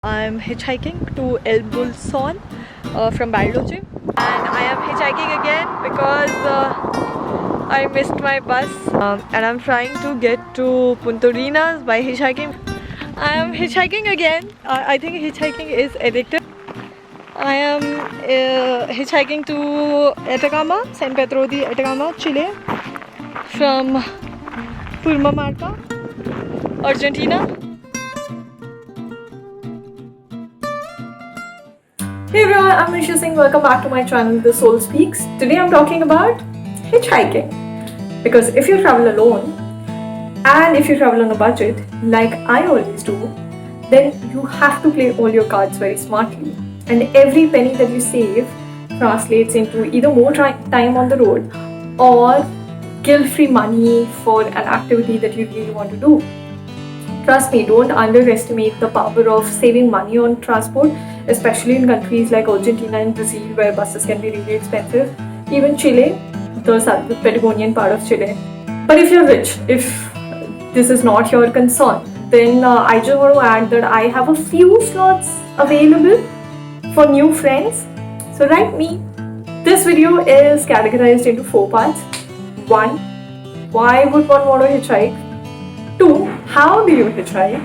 I'm hitchhiking to El Bolson from Bariloche, and I am hitchhiking again because I missed my bus, and I'm trying to get to Punta Arenas by hitchhiking. I am hitchhiking again. I think hitchhiking is addictive. I am hitchhiking to Atacama, San Pedro de Atacama, Chile, from Purmamarca, Argentina. Hey everyone, I'm Risha Singh. Welcome back to my channel, The Soul Speaks. Today I'm talking about hitchhiking. Because if you travel alone and if you travel on a budget, like I always do, then you have to play all your cards very smartly. And every penny that you save translates into either more time on the road or guilt-free money for an activity that you really want to do. Trust me, don't underestimate the power of saving money on transport, especially in countries like Argentina and Brazil where buses can be really expensive. Even Chile, the Patagonian part of Chile. But if you're rich, if this is not your concern, then I just want to add that I have a few slots available for new friends. So write me. This video is categorized into 4 parts. 1. Why would one want to hitchhike? 2. How do you hitchhike?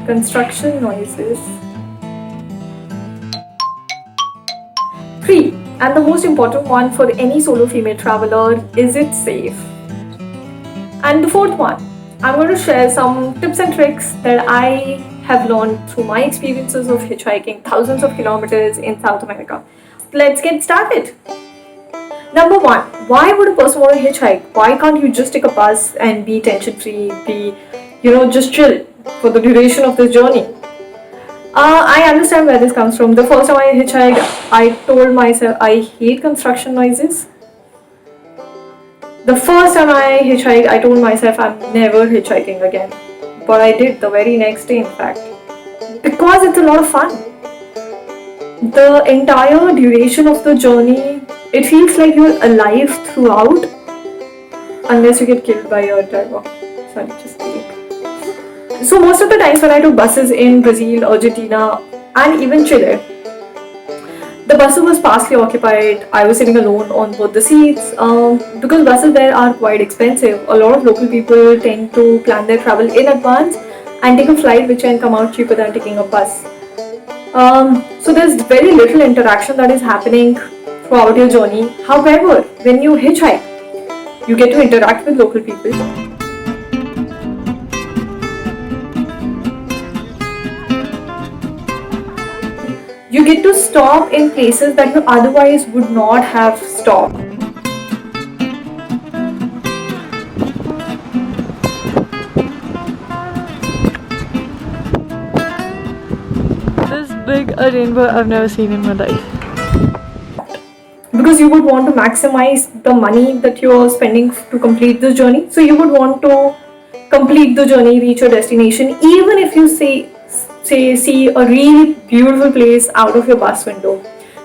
Construction noises. 3. And the most important one for any solo female traveler, is it safe? And the 4th one, I'm going to share some tips and tricks that I have learned through my experiences of hitchhiking thousands of kilometers in South America. Let's get started. Number 1, why would a person want to hitchhike? Why can't you just take a bus and be tension free, just chill for the duration of this journey? I understand where this comes from. The first time I hitchhiked, I told myself I hate construction noises. The first time I hitchhiked, I told myself I'm never hitchhiking again. But I did the very next day, in fact. Because it's a lot of fun. The entire duration of the journey, it feels like you're alive throughout, unless you get killed by your driver. Sorry, just kidding. So most of the times when I took buses in Brazil, Argentina, and even Chile, the bus was partially occupied. I was sitting alone on both the seats. Because buses there are quite expensive, a lot of local people tend to plan their travel in advance and take a flight which can come out cheaper than taking a bus. So there's very little interaction that is happening throughout your journey. However, when you hitchhike, you get to interact with local people. You get to stop in places that you otherwise would not have stopped. This big a rainbow I've never seen in my life. Because you would want to maximize the money that you're spending to complete this journey. So you would want to complete the journey, reach your destination, even if you see a really beautiful place out of your bus window.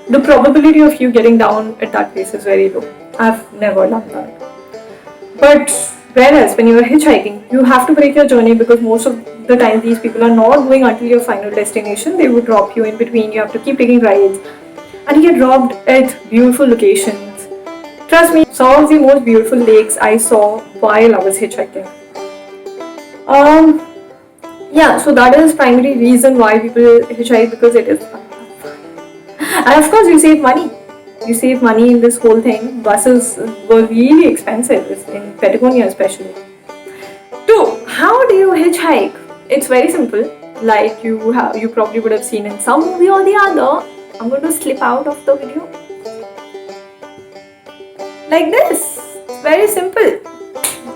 The probability of you getting down at that place is very low. I've never done that. But whereas when you are hitchhiking, you have to break your journey because most of the time these people are not going until your final destination. They would drop you in between. You have to keep taking rides. And you get dropped at beautiful locations. Trust me, some of the most beautiful lakes I saw while I was hitchhiking. Yeah, so that is primary reason why people hitchhike, because it is fun. And of course you save money. You save money in this whole thing. Buses were really expensive, in Patagonia especially. 2. How do you hitchhike? It's very simple. Like you probably would have seen in some movie or the other. I'm going to slip out of the video. Like this. It's very simple.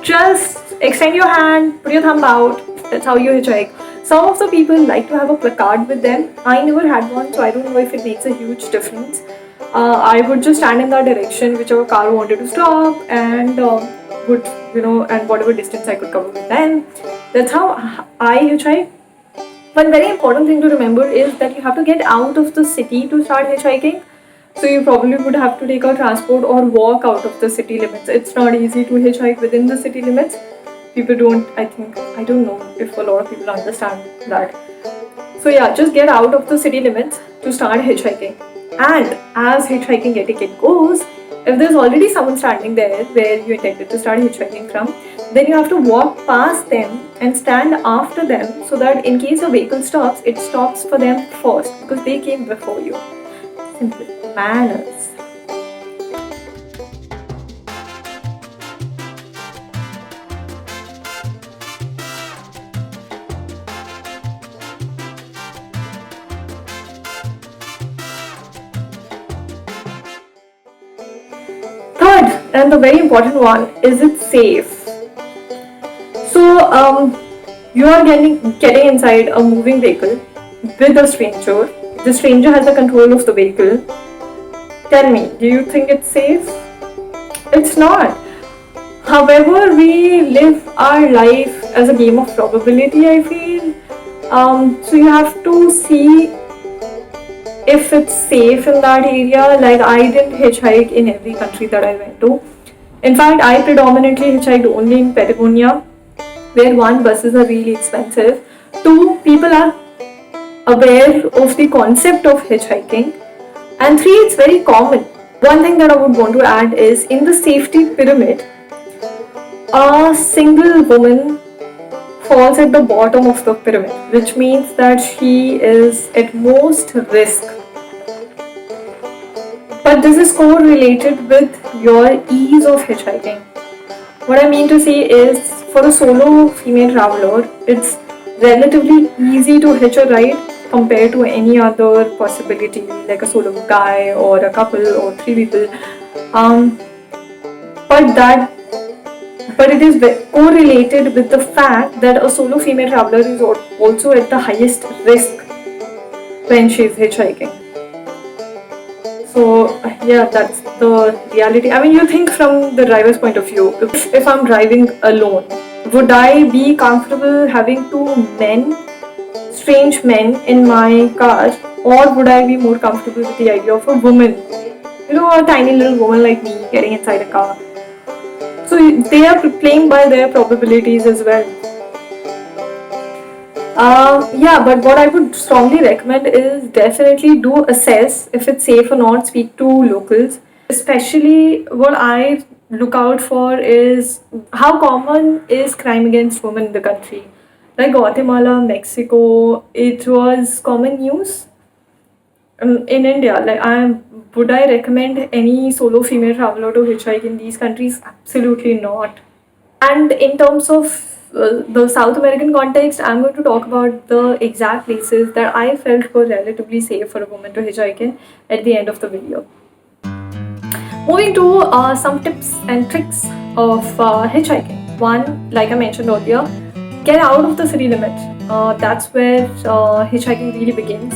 Just extend your hand, put your thumb out. That's how you hitchhike. Some of the people like to have a placard with them. I never had one, so I don't know if it makes a huge difference. I would just stand in that direction, whichever car wanted to stop, and and whatever distance I could cover with them. That's how I hitchhike. One very important thing to remember is that you have to get out of the city to start hitchhiking. So you probably would have to take a transport or walk out of the city limits. It's not easy to hitchhike within the city limits. People don't, I don't know if a lot of people understand that. So yeah, just get out of the city limits to start hitchhiking. And as hitchhiking etiquette goes, if there's already someone standing there where you intended to start hitchhiking from, then you have to walk past them and stand after them so that in case a vehicle stops, it stops for them first because they came before you. Simple manners. Third, and the very important one, is it safe? So, you are getting inside a moving vehicle with a stranger. The stranger has the control of the vehicle. Tell me, do you think it's safe? It's not. However, we live our life as a game of probability, I feel. So you have to see if it's safe in that area. Like, I didn't hitchhike in every country that I went to. In fact, I predominantly hitchhiked only in Patagonia, where one, buses are really expensive, two, people are aware of the concept of hitchhiking, and three, it's very common. One thing that I would want to add is, in the safety pyramid, a single woman falls at the bottom of the pyramid, which means that she is at most risk. But this is correlated with your ease of hitchhiking. What I mean to say is, for a solo female traveler, it's relatively easy to hitch a ride compared to any other possibility, like a solo guy or a couple or three people. But it is correlated with the fact that a solo female traveler is also at the highest risk when she is hitchhiking. So yeah, that's the reality. I mean, you think from the driver's point of view, if I'm driving alone, would I be comfortable having two men, strange men, in my car, or would I be more comfortable with the idea of a woman? You know, a tiny little woman like me getting inside a car. So they are playing by their probabilities as well. Yeah, but what I would strongly recommend is definitely do assess if it's safe or not, speak to locals. Especially what I look out for is how common is crime against women in the country. Like Guatemala, Mexico, it was common news. In India, would I recommend any solo female traveler to hitchhike in these countries? Absolutely not. And in terms of the South American context, I'm going to talk about the exact places that I felt were relatively safe for a woman to hitchhike in at the end of the video. Moving to some tips and tricks of hitchhiking. One, like I mentioned earlier, get out of the city limits. That's where hitchhiking really begins.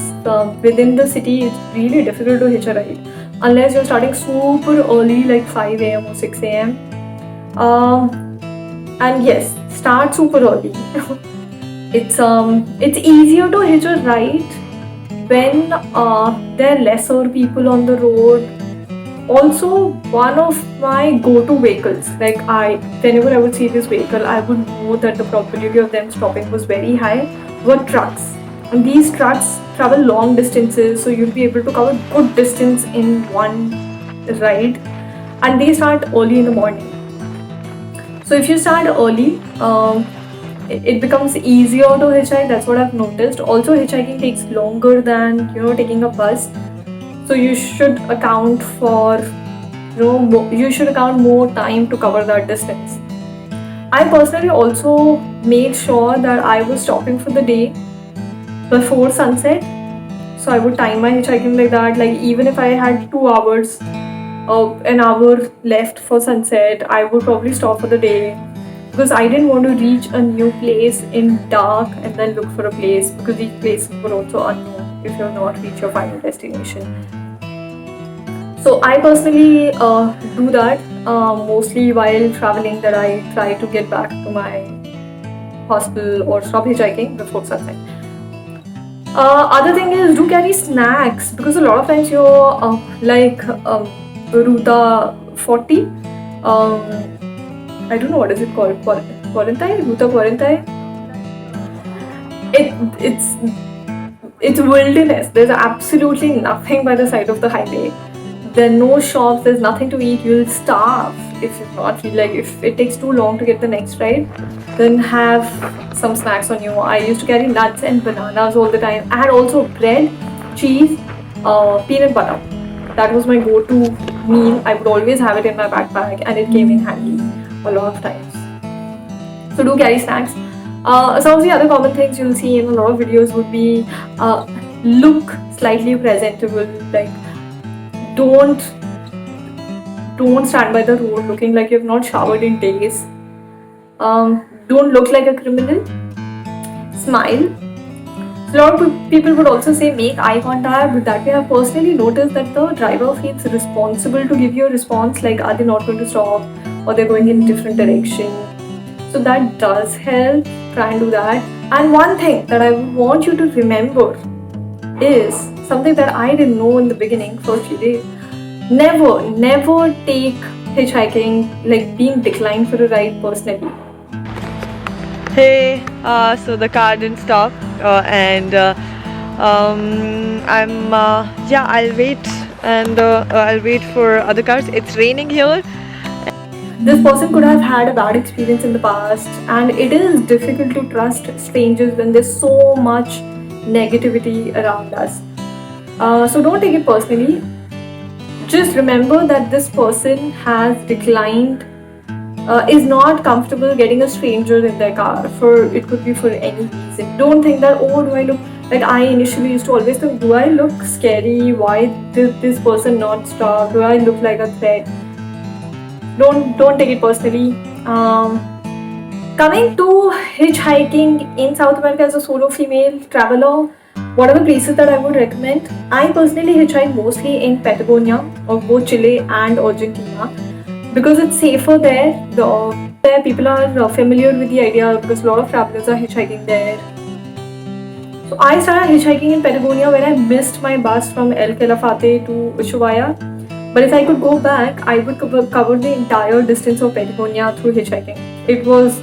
Within the city, it's really difficult to hitch a ride unless you're starting super early, like 5 a.m. or 6 a.m. And yes, start super early. It's easier to hitch a ride when there are lesser people on the road. Also, one of my go-to vehicles, whenever I would see this vehicle, I would know that the probability of them stopping was very high, were trucks. And these trucks travel long distances, so you'll be able to cover good distance in one ride. And they start early in the morning. So if you start early, it becomes easier to hitchhike. That's what I've noticed. Also, hitchhiking takes longer than taking a bus. So you should account for you should account more time to cover that distance. I personally also made sure that I was stopping for the day before sunset. So I would time my hitchhiking like that. Like, even if I had 2 hours, an hour left for sunset, I would probably stop for the day, because I didn't want to reach a new place in dark and then look for a place, because these places were also unknown if you have not reached your final destination. So I personally do that mostly while traveling, that I try to get back to my hostel or stop hitchhiking before sunset. Other thing is, do carry snacks, because a lot of times you're Ruta 40. I don't know what is it called. Quarantine? Ruta Quarantine? It's it's wilderness. There's absolutely nothing by the side of the highway. There are no shops, there's nothing to eat. You'll starve if you're not like if it takes too long to get the next ride. Then have some snacks on you. I used to carry nuts and bananas all the time. I had also bread, cheese, peanut butter. That was my go-to meal. I would always have it in my backpack, and it came in handy a lot of times. So do carry snacks. Some of the other common things you'll see in a lot of videos would be look slightly presentable. Like don't stand by the road looking like you've not showered in days. Don't look like a criminal. Smile. A lot of people would also say make eye contact, but that way I've personally noticed that the driver feels responsible to give you a response, like are they not going to stop or they're going in a different direction. So that does help. Try and do that. And one thing that I want you to remember is something that I didn't know in the beginning for a few days. Never take hitchhiking, like being declined for a ride personally. Hey, so the car didn't stop, and I'll wait, and I'll wait for other cars. It's raining here. This person could have had a bad experience in the past, and it is difficult to trust strangers when there's so much negativity around us. So don't take it personally. Just remember that this person has declined, is not comfortable getting a stranger in their car. It could be for any reason. Don't think that, oh, do I look like I initially used to always think, do I look scary? Why did this person not stop? Do I look like a threat? Don't take it personally. Coming to hitchhiking in South America as a solo female traveler, what are the places that I would recommend? I personally hitchhike mostly in Patagonia, of both Chile and Argentina, because it's safer there. There people are familiar with the idea because a lot of travelers are hitchhiking there. So I started hitchhiking in Patagonia when I missed my bus from El Calafate to Ushuaia. But if I could go back, I would cover the entire distance of Patagonia through hitchhiking.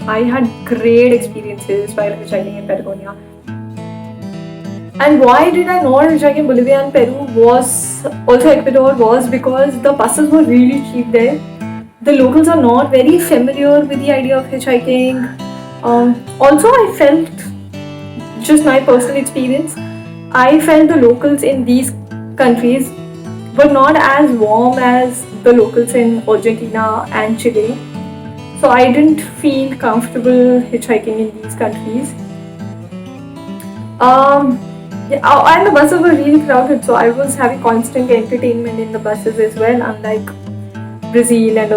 I had great experiences while hitchhiking in Patagonia. And why did I not hitchhike in Bolivia and Peru also Ecuador was because the buses were really cheap there. The locals are not very familiar with the idea of hitchhiking. Also, I felt, just my personal experience, I felt the locals in these countries were not as warm as the locals in Argentina and Chile. So I didn't feel comfortable hitchhiking in these countries. And the buses were really crowded, so I was having constant entertainment in the buses as well, unlike Brazil and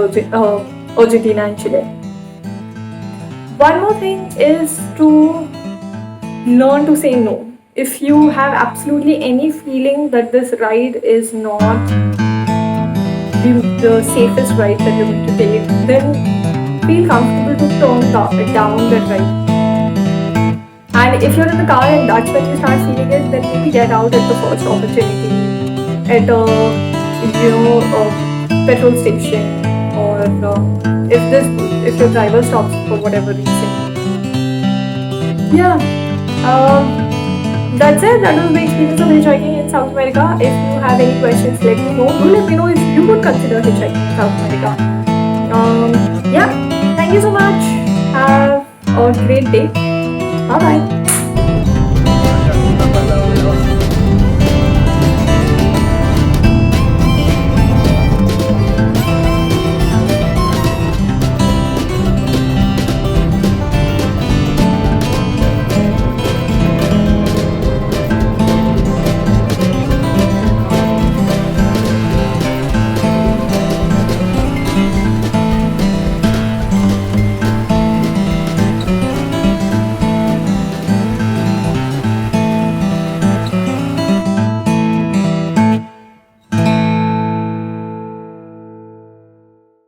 Argentina and Chile. One more thing is to learn to say no. If you have absolutely any feeling that this ride is not the safest ride that you're going to take, then feel comfortable to turn down that ride. And if you're in the car and that's when you start feeling it, then maybe get out at the first opportunity at a petrol station, or if your driver stops for whatever reason. Yeah. That's it. That was my experience of hitchhiking in South America. If you have any questions, let me know. Do let me know if you would consider hitchhiking in South America. Yeah. Thank you so much. Have a great day. Bye bye.